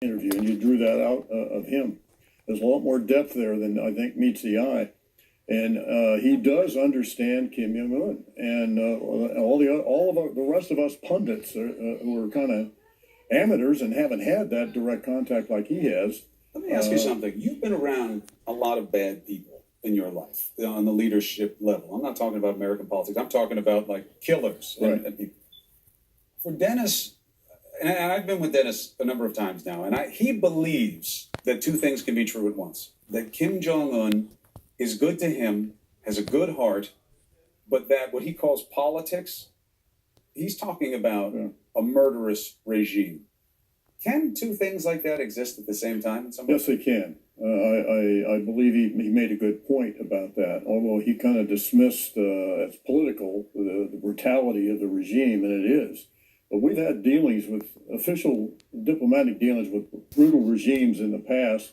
interview, and you drew that out of him. There's a lot more depth there than I think meets the eye. And he does understand Kim Jong-un, and all of the rest of us pundits who are kind of amateurs and haven't had that direct contact like he has. Let me ask you something. You've been around a lot of bad people in your life on the leadership level. I'm not talking about American politics. I'm talking about like killers and people. For Dennis, and I've been with Dennis a number of times now, and he believes that two things can be true at once: that Kim Jong-un is good to him, has a good heart, but that what he calls politics, he's talking about a murderous regime. Can two things like that exist at the same time? Yes, they can. I believe he made a good point about that, although he kind of dismissed as political the brutality of the regime, and it is. But we've had dealings with official diplomatic dealings with brutal regimes in the past,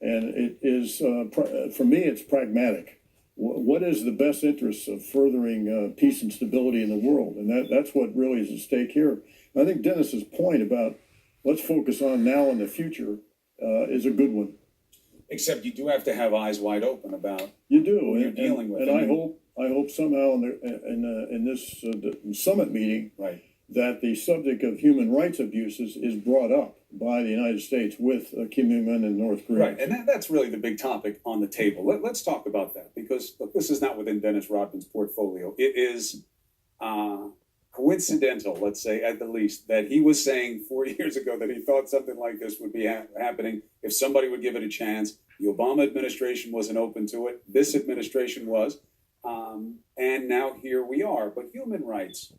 and it is, for me, it's pragmatic. What is the best interest of furthering peace and stability in the world? And that's what really is at stake here. And I think Dennis's point about let's focus on now and the future is a good one. Except you do have to have eyes wide open about you do what you're dealing with. And I hope somehow in this summit meeting, right, that the subject of human rights abuses is brought up by the United States with Kim Jong-un and North Korea. Right, and that's really the big topic on the table. Let's talk about that, because look, this is not within Dennis Rodman's portfolio. It is coincidental, let's say, at the least, that he was saying 4 years ago that he thought something like this would be happening if somebody would give it a chance. The Obama administration wasn't open to it. This administration was. And now here we are. But human rights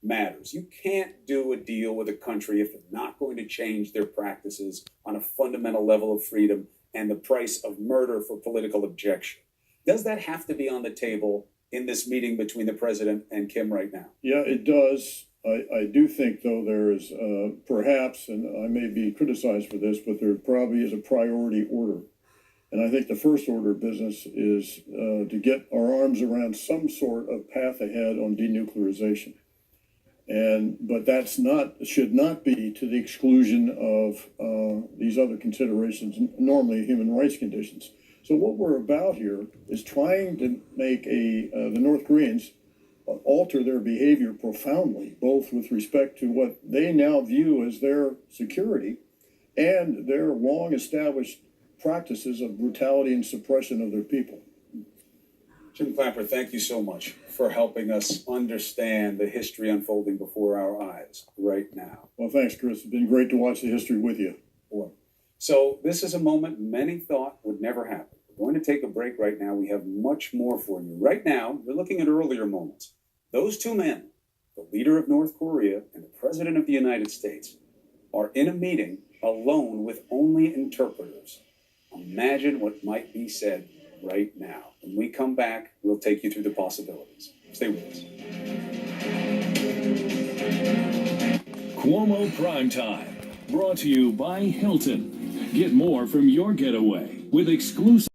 matters. You can't do a deal with a country if they're not going to change their practices on a fundamental level of freedom and the price of murder for political objection. Does that have to be on the table in this meeting between the president and Kim right now? Yeah, it does. I do think, though, there is perhaps, and I may be criticized for this, but there probably is a priority order. And I think the first order of business is to get our arms around some sort of path ahead on denuclearization. But should not be to the exclusion of these other considerations, normally human rights conditions. So what we're about here is trying to make the North Koreans alter their behavior profoundly, both with respect to what they now view as their security and their long-established practices of brutality and suppression of their people. Jim Clapper, thank you so much for helping us understand the history unfolding before our eyes right now. Well, thanks, Chris. It's been great to watch the history with you. Boy. So this is a moment many thought would never happen. We're going to take a break right now. We have much more for you. Right now, you're looking at earlier moments. Those two men, the leader of North Korea and the president of the United States, are in a meeting alone with only interpreters. Imagine what might be said right now. When we come back, we'll take you through the possibilities. Stay with us. Cuomo Primetime, brought to you by Hilton. Get more from your getaway with exclusive